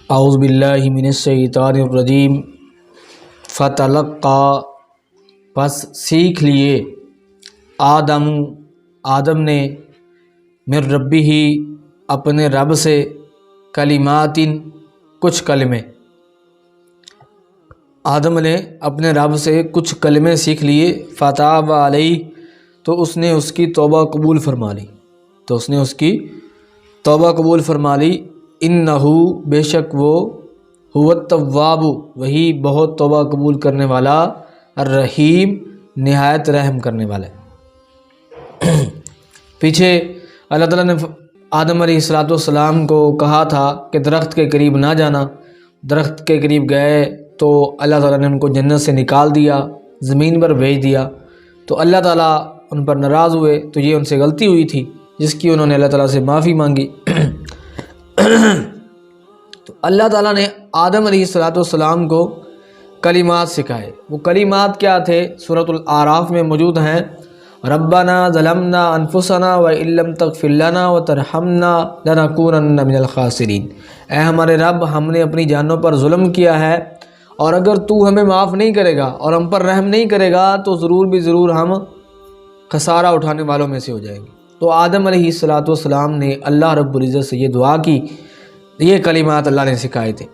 اعوذ باللہ من الشیطان الرجیم فتلقا پس سیکھ لیے آدم نے من ربی ہی اپنے رب سے کلمات کچھ کلمے۔ آدم نے اپنے رب سے کچھ کلمے سیکھ لیے، فتاب علیہ تو اس نے اس کی توبہ قبول فرما لی، انہو بے شک وہ هو التواب وہی بہت توبہ قبول کرنے والا، الرحیم نہایت رحم کرنے والا ہے۔ پیچھے اللہ تعالیٰ نے آدم علیہ السلام کو کہا تھا کہ درخت کے قریب نہ جانا، درخت کے قریب گئے تو اللہ تعالیٰ نے ان کو جنت سے نکال دیا، زمین پر بھیج دیا، تو اللہ تعالیٰ ان پر ناراض ہوئے، تو یہ ان سے غلطی ہوئی تھی جس کی انہوں نے اللہ تعالیٰ سے معافی مانگی۔ تو اللہ تعالیٰ نے آدم علیہ السلام کو کلمات سکھائے۔ وہ کلمات کیا تھے؟ سورۃ الاعراف میں موجود ہیں، ربنا ظلمنا انفسنا وان لم تغفر لنا وترحمنا لنکونن من الخاسرین، اے ہمارے رب ہم نے اپنی جانوں پر ظلم کیا ہے، اور اگر تو ہمیں معاف نہیں کرے گا اور ہم پر رحم نہیں کرے گا تو ضرور ہم خسارہ اٹھانے والوں میں سے ہو جائیں گے۔ تو آدم علیہ السلام نے اللہ رب العزت سے یہ دعا کی، یہ کلمات اللہ نے سکھائے تھے،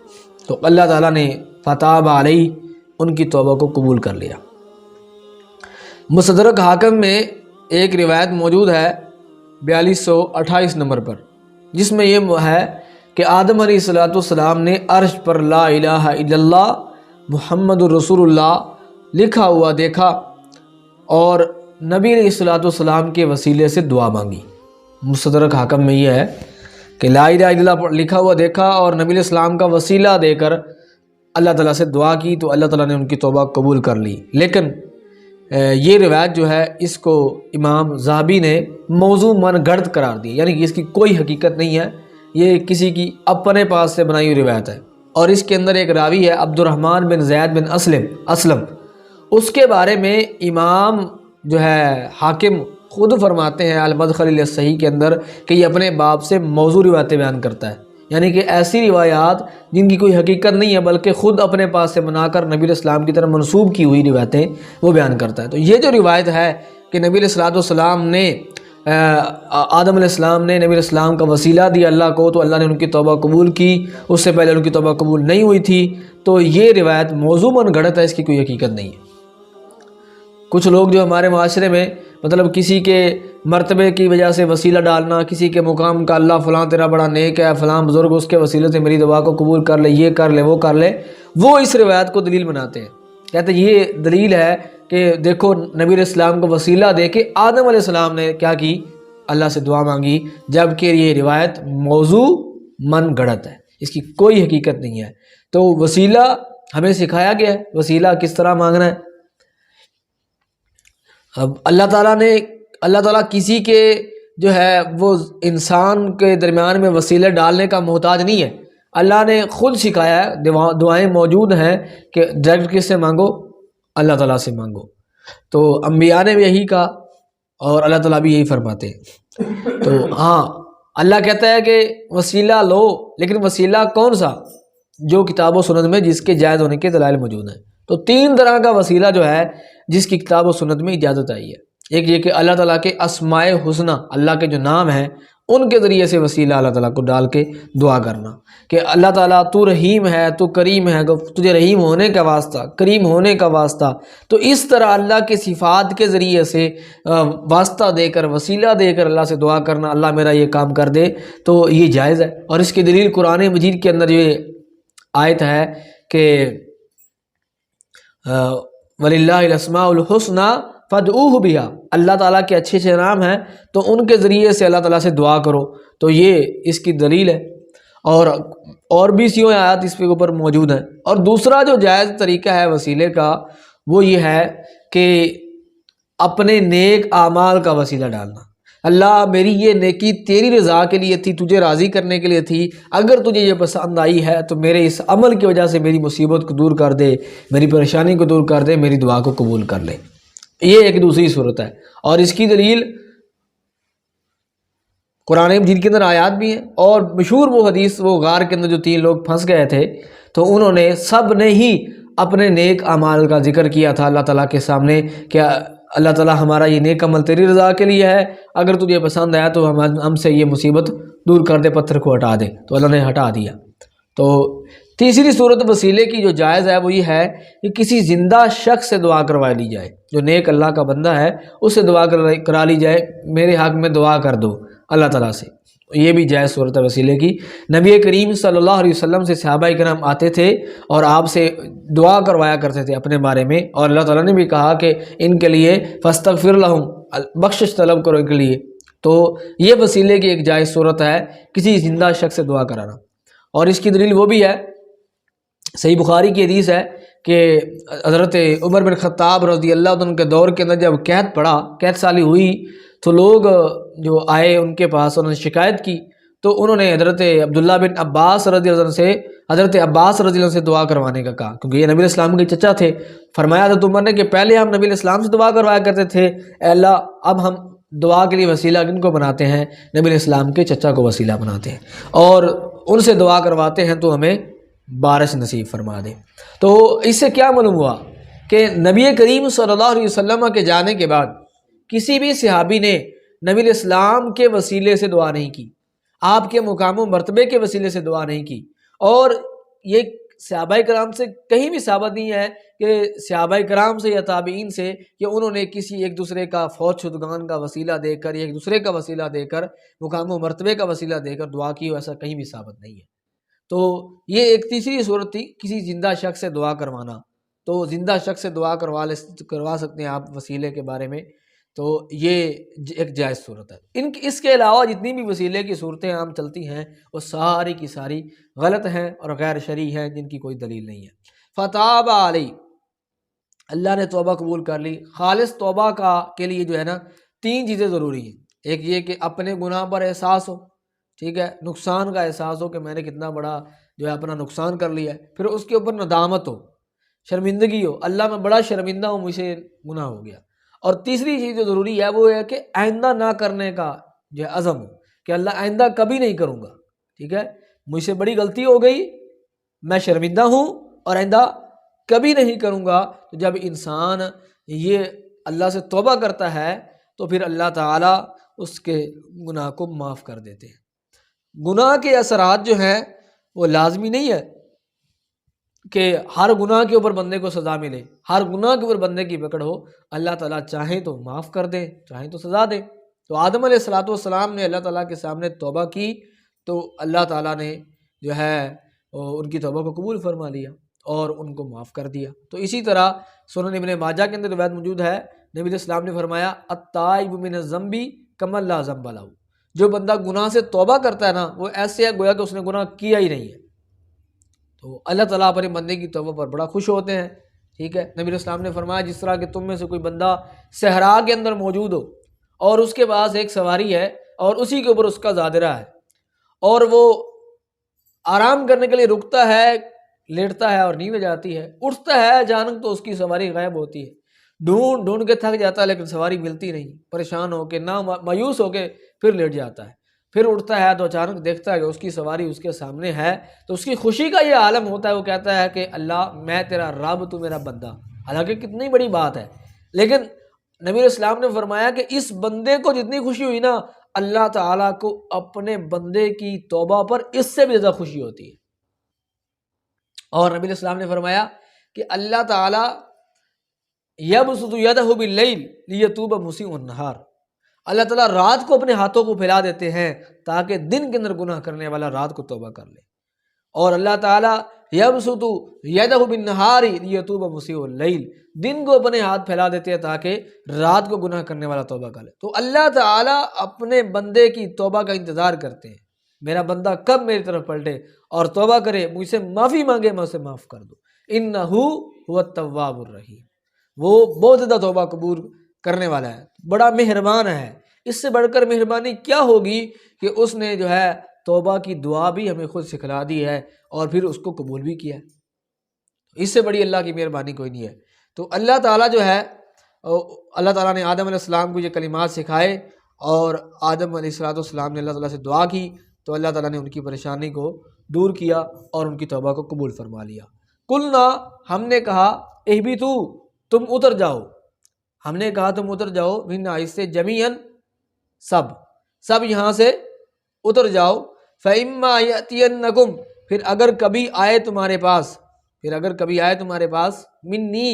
تو اللہ تعالیٰ نے فتاب علیہ ان کی توبہ کو قبول کر لیا۔ مستدرک حاکم میں ایک روایت موجود ہے 4228 نمبر پر، جس میں یہ ہے کہ آدم علیہ السلام نے عرش پر لا الہ الا اللہ محمد الرسول اللہ لکھا ہوا دیکھا، اور نبی علیہ السلام کے وسیلے سے دعا مانگی۔ مستدرک حاکم میں یہ ہے کہ لا الہ الا اللہ لکھا ہوا دیکھا اور نبی علیہ السلام کا وسیلہ دے کر اللہ تعالیٰ سے دعا کی، تو اللہ تعالیٰ نے ان کی توبہ قبول کر لی۔ لیکن یہ روایت جو ہے اس کو امام ذہبی نے موضوع من گڑت قرار دی، یعنی کہ اس کی کوئی حقیقت نہیں ہے، یہ کسی کی اپنے پاس سے بنائی ہوئی روایت ہے، اور اس کے اندر ایک راوی ہے عبد الرحمن بن زید بن اسلم، اس کے بارے میں امام جو ہے حاکم خود فرماتے ہیں المدخل الی الصحیح کے اندر کہ یہ اپنے باپ سے موضوع روایتیں بیان کرتا ہے، یعنی کہ ایسی روایات جن کی کوئی حقیقت نہیں ہے بلکہ خود اپنے پاس سے بنا کر نبی علیہ السلام کی طرف منسوب کی ہوئی روایتیں وہ بیان کرتا ہے۔ تو یہ جو روایت ہے کہ نبی علیہ السلام نے آدم علیہ السلام نے نبی علیہ السلام کا وسیلہ دیا اللہ کو، تو اللہ نے ان کی توبہ قبول کی، اس سے پہلے ان کی توبہ قبول نہیں ہوئی تھی، تو یہ روایت موضوع من گھڑت ہے، اس کی کوئی حقیقت نہیں ہے۔ کچھ لوگ جو ہمارے معاشرے میں مطلب کسی کے مرتبے کی وجہ سے وسیلہ ڈالنا، کسی کے مقام کا اللہ فلاں تیرا بڑا نیک ہے، فلاں بزرگ اس کے وسیلے سے میری دعا کو قبول کر لے، یہ کر لے وہ کر لے، وہ اس روایت کو دلیل بناتے ہیں، کہتے ہیں یہ دلیل ہے کہ دیکھو نبی علیہ السلام کو وسیلہ دے کے آدم علیہ السلام نے کیا کی، اللہ سے دعا مانگی، جبکہ یہ روایت موضوع من گڑت ہے، اس کی کوئی حقیقت نہیں ہے۔ تو وسیلہ ہمیں سکھایا گیا ہے، وسیلہ کس طرح مانگنا ہے۔ اب اللہ تعالیٰ کسی کے جو ہے وہ انسان کے درمیان میں وسیلے ڈالنے کا محتاج نہیں ہے، اللہ نے خود سکھایا ہے، دعائیں موجود ہیں کہ ڈائریکٹ کس سے مانگو، اللہ تعالیٰ سے مانگو، تو انبیاء نے بھی یہی کہا اور اللہ تعالیٰ بھی یہی فرماتے ہیں۔ تو ہاں اللہ کہتا ہے کہ وسیلہ لو، لیکن وسیلہ کون سا؟ جو کتاب و سنت میں جس کے جائز ہونے کے دلائل موجود ہیں۔ تو 3 طرح کا وسیلہ جو ہے جس کی کتاب و سنت میں اجازت آئی ہے، ایک یہ کہ اللہ تعالیٰ کے اسماء حسنہ، اللہ کے جو نام ہیں ان کے ذریعے سے وسیلہ اللہ تعالیٰ کو ڈال کے دعا کرنا کہ اللہ تعالیٰ تو رحیم ہے، تو کریم ہے، تجھے رحیم ہونے کا واسطہ، کریم ہونے کا واسطہ، تو اس طرح اللہ کے صفات کے ذریعے سے واسطہ دے کر، وسیلہ دے کر اللہ سے دعا کرنا، اللہ میرا یہ کام کر دے، تو یہ جائز ہے۔ اور اس کی دلیل قرآن مجید کے اندر یہ آیت ہے کہ وَلِلَّهِ الْأَسْمَاءُ الْحُسْنَى فَادْعُوهُ بِهَا، اللہ تعالیٰ کے اچھے نام ہیں تو ان کے ذریعے سے اللہ تعالیٰ سے دعا کرو، تو یہ اس کی دلیل ہے، اور بھی سی آیات اس کے اوپر موجود ہیں۔ اور دوسرا جو جائز طریقہ ہے وسیلے کا وہ یہ ہے کہ اپنے نیک اعمال کا وسیلہ ڈالنا، اللہ میری یہ نیکی تیری رضا کے لیے تھی، تجھے راضی کرنے کے لیے تھی، اگر تجھے یہ پسند آئی ہے تو میرے اس عمل کی وجہ سے میری مصیبت کو دور کر دے، میری پریشانی کو دور کر دے، میری دعا کو قبول کر لے۔ یہ ایک دوسری صورت ہے، اور اس کی دلیل قرآن مجید کے اندر آیات بھی ہیں، اور مشہور وہ حدیث، وہ غار کے اندر جو 3 لوگ پھنس گئے تھے، تو انہوں نے سب نے ہی اپنے نیک اعمال کا ذکر کیا تھا اللہ تعالیٰ کے سامنے کہ اللہ تعالیٰ ہمارا یہ نیک عمل تیری رضا کے لیے ہے، اگر تجھے پسند آیا تو ہم سے یہ مصیبت دور کر دے، پتھر کو ہٹا دے، تو اللہ نے ہٹا دیا۔ تو تیسری صورت وسیلے کی جو جائز ہے وہ یہ ہے کہ کسی زندہ شخص سے دعا کروا لی جائے، جو نیک اللہ کا بندہ ہے اس سے دعا کرا لی جائے، میرے حق میں دعا کر دو اللہ تعالیٰ سے، یہ بھی جائز صورت ہے وسیلے کی۔ نبی کریم صلی اللہ علیہ وسلم سے صحابہ کرام آتے تھے اور آپ سے دعا کروایا کرتے تھے اپنے بارے میں، اور اللہ تعالیٰ نے بھی کہا کہ ان کے لیے فاستغفر لہم، بخشش طلب کرو ان کے لیے۔ تو یہ وسیلے کی ایک جائز صورت ہے کسی زندہ شخص سے دعا کرانا، اور اس کی دلیل وہ بھی ہے، صحیح بخاری کی حدیث ہے کہ حضرت عمر بن خطاب رضی اللہ عنہ کے دور کے اندر جب قحط پڑا، قحط سالی ہوئی، تو لوگ جو آئے ان کے پاس، انہوں نے شکایت کی، تو انہوں نے حضرت عبداللہ بن عباس رضی اللہ عنہ سے، حضرت عباس رضی اللہ عنہ سے دعا کروانے کا کہا، کیونکہ یہ نبی علیہ السلام کے چچا تھے۔ فرمایا حضرت عمر نے کہ پہلے ہم نبی علیہ السلام سے دعا کروایا کرتے تھے، اے اللہ اب ہم دعا کے لیے وسیلہ کن کو بناتے ہیں؟ نبی علیہ السلام کے چچا کو وسیلہ بناتے ہیں، اور ان سے دعا کرواتے ہیں تو ہمیں بارش نصیب فرما دے۔ تو اس سے کیا معلوم ہوا کہ نبی کریم صلی اللہ علیہ وسلم کے جانے کے بعد کسی بھی صحابی نے نبی علیہ السلام کے وسیلے سے دعا نہیں کی، آپ کے مقام و مرتبے کے وسیلے سے دعا نہیں کی، اور یہ صحابہ کرام سے کہیں بھی ثابت نہیں ہے کہ صحابہ کرام سے یا تابعین سے کہ انہوں نے کسی ایک دوسرے کا فوت شدگان کا وسیلہ دے کر یا ایک دوسرے کا وسیلہ دے کر، مقام و مرتبے کا وسیلہ دے کر دعا کی، ایسا کہیں بھی ثابت نہیں ہے۔ تو یہ ایک تیسری صورت تھی کسی زندہ شخص سے دعا کروانا، تو زندہ شخص سے دعا کروا سکتے ہیں آپ وسیلے کے بارے میں، تو یہ ایک جائز صورت ہے۔ اس کے علاوہ جتنی بھی وسیلے کی صورتیں عام چلتی ہیں وہ ساری کی ساری غلط ہیں اور غیر شرعی ہیں، جن کی کوئی دلیل نہیں ہے۔ فتاب علی، اللہ نے توبہ قبول کر لی۔ خالص توبہ کے لیے جو ہے نا 3 چیزیں ضروری ہیں۔ ایک یہ کہ اپنے گناہ پر احساس ہو، ٹھیک ہے، نقصان کا احساس ہو کہ میں نے کتنا بڑا جو ہے اپنا نقصان کر لیا ہے، پھر اس کے اوپر ندامت ہو، شرمندگی ہو، اللہ میں بڑا شرمندہ ہوں، مجھ سے گناہ ہو گیا۔ اور تیسری چیز جو ضروری ہے وہ ہے کہ آئندہ نہ کرنے کا جو ہے عزم ہو کہ اللہ آئندہ کبھی نہیں کروں گا، ٹھیک ہے، مجھ سے بڑی غلطی ہو گئی، میں شرمندہ ہوں اور آئندہ کبھی نہیں کروں گا۔ تو جب انسان یہ اللہ سے توبہ کرتا ہے تو پھر اللہ تعالیٰ اس کے گناہ کو معاف کر دیتے ہیں۔ گناہ کے اثرات جو ہیں وہ لازمی نہیں ہے کہ ہر گناہ کے اوپر بندے کو سزا ملے، ہر گناہ کے اوپر بندے کی پکڑ ہو۔ اللہ تعالیٰ چاہیں تو معاف کر دے، چاہیں تو سزا دے۔ تو آدم علیہ السلام نے اللہ تعالیٰ کے سامنے توبہ کی تو اللہ تعالیٰ نے جو ہے ان کی توبہ کو قبول فرما لیا اور ان کو معاف کر دیا۔ تو اسی طرح سنن ابن ماجہ کے اندر روایت موجود ہے، نبی علیہ السلام نے فرمایا التائب من الذنب کمن لا ذنب لہ، جو بندہ گناہ سے توبہ کرتا ہے نا وہ ایسے ہے گویا کہ اس نے گناہ کیا ہی نہیں ہے۔ تو اللہ تعالیٰ اپنے بندے کی توبہ پر بڑا خوش ہوتے ہیں، ٹھیک ہے۔ نبی علیہ السلام نے فرمایا جس طرح کہ تم میں سے کوئی بندہ صحرا کے اندر موجود ہو اور اس کے پاس ایک سواری ہے اور اسی کے اوپر اس کا زادرہ ہے، اور وہ آرام کرنے کے لیے رکتا ہے، لیٹتا ہے اور نیند جاتی ہے، اٹھتا ہے اچانک تو اس کی سواری غائب ہوتی ہے، ڈھونڈ کے تھک جاتا ہے لیکن سواری ملتی نہیں، پریشان ہو کے نہ مایوس ہو کے پھر لیٹ جاتا ہے، پھر اٹھتا ہے تو اچانک دیکھتا ہے کہ اس کی سواری اس کے سامنے ہے، تو اس کی خوشی کا یہ عالم ہوتا ہے، وہ کہتا ہے کہ اللہ میں تیرا رب، تو میرا بندہ۔ حالانکہ کتنی بڑی بات ہے، لیکن نبی علیہ السلام نے فرمایا کہ اس بندے کو جتنی خوشی ہوئی نا، اللہ تعالیٰ کو اپنے بندے کی توبہ پر اس سے بھی زیادہ خوشی ہوتی ہے۔ اور نبی علیہ السلام نے فرمایا کہ اللہ تعالیٰ یبسط یدہ باللیل لیتوب مسیء النہار، اللہ تعالیٰ رات کو اپنے ہاتھوں کو پھیلا دیتے ہیں تاکہ دن کے اندر گناہ کرنے والا رات کو توبہ کر لے، اور اللہ تعالیٰ یبسط یدہ بالنہار لیتوب مسیء اللیل، دن کو اپنے ہاتھ پھیلا دیتے ہیں تاکہ رات کو گناہ کرنے والا توبہ کر لے۔ تو اللہ تعالیٰ اپنے بندے کی توبہ کا انتظار کرتے ہیں، میرا بندہ کب میری طرف پلٹے اور توبہ کرے، مجھ سے معافی مانگے، میں اسے معاف کر دوں۔ انہ هو التواب الرحیم، وہ بہت زیادہ توبہ قبول کرنے والا ہے، بڑا مہربان ہے۔ اس سے بڑھ کر مہربانی کیا ہوگی کہ اس نے جو ہے توبہ کی دعا بھی ہمیں خود سکھلا دی ہے اور پھر اس کو قبول بھی کیا ہے۔ اس سے بڑی اللہ کی مہربانی کوئی نہیں ہے۔ تو اللہ تعالیٰ جو ہے، اللہ تعالیٰ نے آدم علیہ السلام کو یہ کلمات سکھائے اور آدم علیہ السلام نے اللہ تعالیٰ سے دعا کی تو اللہ تعالیٰ نے ان کی پریشانی کو دور کیا اور ان کی توبہ کو قبول فرما لیا۔ قلنا، ہم نے کہا، اہبتو، تم اتر جاؤ، ہم نے کہا تم اتر جاؤ، منہا، اس سے، جمیعاً، سب یہاں سے اتر جاؤ، فَإِمَّا يَأْتِيَنَّكُمْ، پھر اگر کبھی آئے تمہارے پاس منی،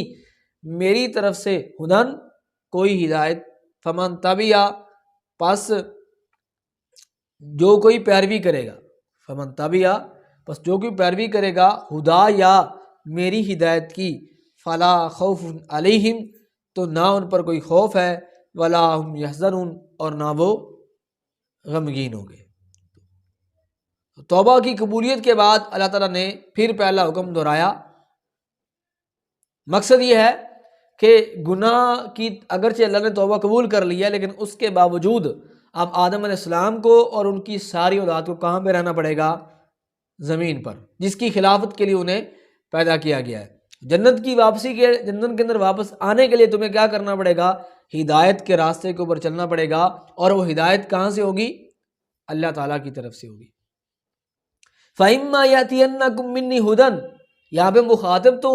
میری طرف سے، ہدن، کوئی ہدایت، فمن تبع، پس جو کوئی پیروی کرے گا، فمن تبع، پس جو کوئی پیروی کرے گا، ہدا یا میری ہدایت کی، فلا خوف علیہم، تو نہ ان پر کوئی خوف ہے، ولا ہم یحزنون، اور نہ وہ غمگین ہوں گے۔ توبہ کی قبولیت کے بعد اللہ تعالیٰ نے پھر پہلا حکم دہرایا۔ مقصد یہ ہے کہ گناہ کی اگرچہ اللہ نے توبہ قبول کر لیا، لیکن اس کے باوجود اب آدم علیہ السلام کو اور ان کی ساری اولاد کو کہاں پہ رہنا پڑے گا؟ زمین پر، جس کی خلافت کے لیے انہیں پیدا کیا گیا ہے۔ جنت کے اندر واپس آنے کے لیے تمہیں کیا کرنا پڑے گا؟ ہدایت کے راستے کے اوپر چلنا پڑے گا، اور وہ ہدایت کہاں سے ہوگی؟ اللہ تعالیٰ کی طرف سے ہوگی۔ فَإِمَّا يَأْتِيَنَّكُم مِّنِّي هُدًى، یہاں پہ مخاطب تو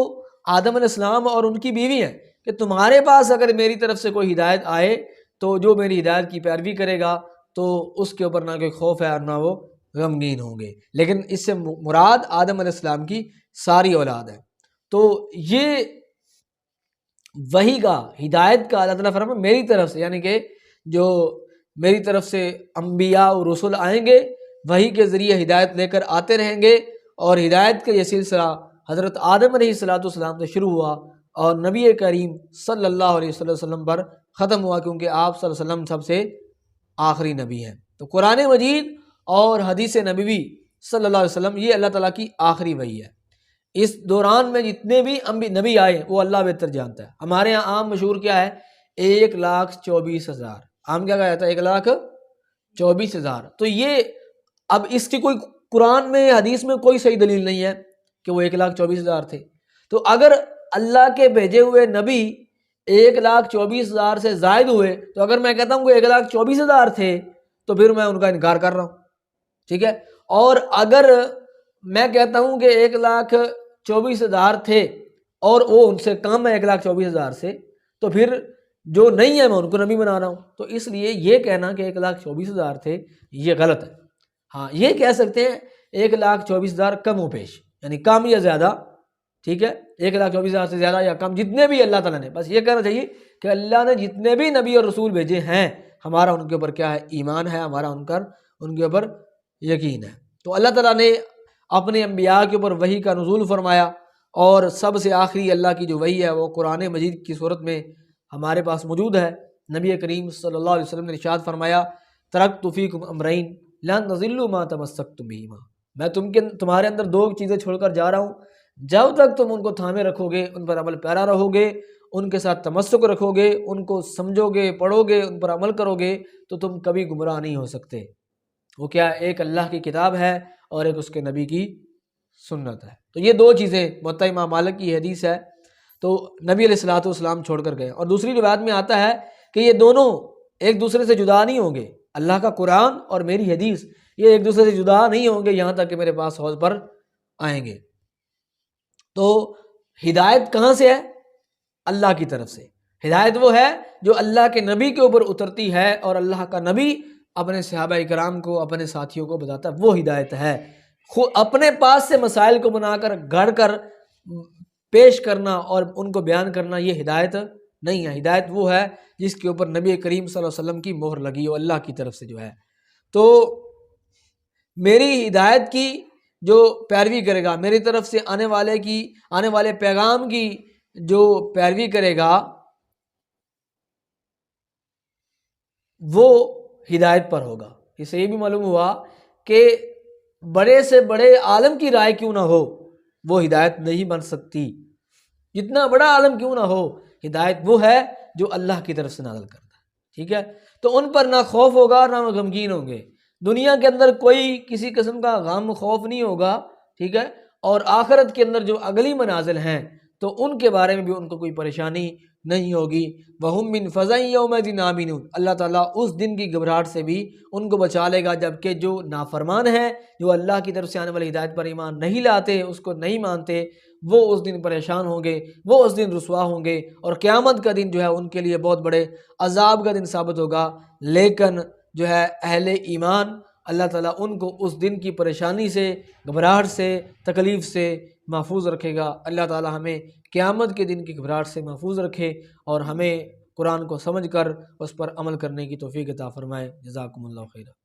آدم علیہ السلام اور ان کی بیوی ہیں کہ تمہارے پاس اگر میری طرف سے کوئی ہدایت آئے تو جو میری ہدایت کی پیروی کرے گا تو اس کے اوپر نہ کوئی خوف ہے اور نہ وہ غمگین ہوں گے۔ لیکن اس سے مراد آدم علیہ السلام کی ساری اولاد ہے۔ تو یہ وحی کا، ہدایت کا اللہ تعالیٰ فرماتا ہے میری طرف سے، یعنی کہ جو میری طرف سے انبیاء اور رسول آئیں گے، وحی کے ذریعے ہدایت لے کر آتے رہیں گے، اور ہدایت کا یہ سلسلہ حضرت آدم علیہ السلام سے شروع ہوا اور نبی کریم صلی اللہ علیہ وسلم پر ختم ہوا، کیونکہ آپ صلی اللہ علیہ وسلم سب سے آخری نبی ہیں۔ تو قرآن مجید اور حدیث نبوی صلی اللہ علیہ وسلم یہ اللہ تعالیٰ کی آخری وحی ہے۔ اس دوران میں جتنے بھی نبی آئے وہ اللہ بہتر جانتا ہے۔ ہمارے یہاں عام مشہور کیا ہے؟ 1,24,000۔ عام کیا کہا جاتا ہے؟ 1,24,000۔ تو یہ اب اس کی کوئی قرآن میں حدیث میں کوئی صحیح دلیل نہیں ہے کہ وہ 1,24,000 تھے۔ تو اگر اللہ کے بھیجے ہوئے نبی 1,24,000 سے زائد ہوئے تو اگر میں کہتا ہوں کہ 1,24,000 تھے تو پھر میں ان کا انکار کر رہا ہوں، ٹھیک ہے؟ اور اگر میں کہتا ہوں کہ 1,24,000 تھے اور وہ ان سے کم ہے 1,24,000 سے، تو پھر جو نہیں ہے میں ان کو نبی بنا رہا ہوں۔ تو اس لیے یہ کہنا کہ 1,24,000 تھے یہ غلط ہے۔ ہاں یہ کہہ سکتے ہیں 1,24,000 کم و بیش، یعنی کم یا زیادہ، ٹھیک ہے؟ 1,24,000 سے زیادہ یا کم، جتنے بھی اللہ تعالیٰ نے، بس یہ کہنا چاہیے کہ اللہ نے جتنے بھی نبی اور رسول بھیجے ہیں ہمارا ان کے اوپر کیا ہے؟ ایمان ہے، ہمارا ان کے اوپر یقین ہے۔ تو اللہ تعالیٰ نے اپنے انبیاء کے اوپر وحی کا نزول فرمایا، اور سب سے آخری اللہ کی جو وحی ہے وہ قرآن مجید کی صورت میں ہمارے پاس موجود ہے۔ نبی کریم صلی اللہ علیہ وسلم نے ارشاد فرمایا، ترکت فیکم امرین لن تضلوا ما تمسکتم بہما، میں تمہارے اندر دو چیزیں چھوڑ کر جا رہا ہوں، جب تک تم ان کو تھامے رکھو گے، ان پر عمل پیرا رہو گے، ان کے ساتھ تمسک رکھو گے، ان کو سمجھو گے، پڑھو گے، ان پر عمل کرو گے، تو تم کبھی گمراہ نہیں ہو سکتے۔ وہ کیا؟ ایک اللہ کی کتاب ہے اور ایک اس کے نبی کی سنت ہے۔ تو یہ دو چیزیں موطا امام مالک کی حدیث ہے، تو نبی علیہ السلام چھوڑ کر گئے۔ اور دوسری روایت میں آتا ہے کہ یہ دونوں ایک دوسرے سے جدا نہیں ہوں گے، اللہ کا قرآن اور میری حدیث یہ ایک دوسرے سے جدا نہیں ہوں گے یہاں تک کہ میرے پاس حوض پر آئیں گے۔ تو ہدایت کہاں سے ہے؟ اللہ کی طرف سے۔ ہدایت وہ ہے جو اللہ کے نبی کے اوپر اترتی ہے اور اللہ کا نبی اپنے صحابہ کرام کو، اپنے ساتھیوں کو بتاتا ہے، وہ ہدایت ہے۔ اپنے پاس سے مسائل کو بنا کر گھڑ کر پیش کرنا اور ان کو بیان کرنا یہ ہدایت نہیں ہے۔ ہدایت وہ ہے جس کے اوپر نبی کریم صلی اللہ علیہ وسلم کی مہر لگی ہو، اللہ کی طرف سے جو ہے۔ تو میری ہدایت کی جو پیروی کرے گا، میری طرف سے آنے والے پیغام کی جو پیروی کرے گا، وہ ہدایت پر ہوگا۔ اس سے یہ بھی معلوم ہوا کہ بڑے سے بڑے عالم کی رائے کیوں نہ ہو وہ ہدایت نہیں بن سکتی، جتنا بڑا عالم کیوں نہ ہو، ہدایت وہ ہے جو اللہ کی طرف سے نازل کرتا ہے، ٹھیک ہے؟ تو ان پر نہ خوف ہوگا نہ وہ غمگین ہوں گے۔ دنیا کے اندر کوئی کسی قسم کا غم خوف نہیں ہوگا، ٹھیک ہے؟ اور آخرت کے اندر جو اگلی منازل ہیں تو ان کے بارے میں بھی ان کو کوئی پریشانی نہیں ہوگی۔ وَهُمْ مِنْ فَزَعٍ يَوْمَئِذٍ آمِنُونَ، اللہ تعالیٰ اس دن کی گھبراہٹ سے بھی ان کو بچا لے گا، جبکہ جو نافرمان ہیں، جو اللہ کی طرف سے آنے والی ہدایت پر ایمان نہیں لاتے، اس کو نہیں مانتے، وہ اس دن پریشان ہوں گے، وہ اس دن رسوا ہوں گے، اور قیامت کا دن جو ہے ان کے لیے بہت بڑے عذاب کا دن ثابت ہوگا۔ لیکن جو ہے اہل ایمان، اللہ تعالیٰ ان کو اس دن کی پریشانی سے، گھبراہٹ سے، تکلیف سے محفوظ رکھے گا۔ اللہ تعالیٰ ہمیں قیامت کے دن کی گھبراہٹ سے محفوظ رکھے، اور ہمیں قرآن کو سمجھ کر اس پر عمل کرنے کی توفیق عطا فرمائے۔ جزاکم اللہ خیرہ۔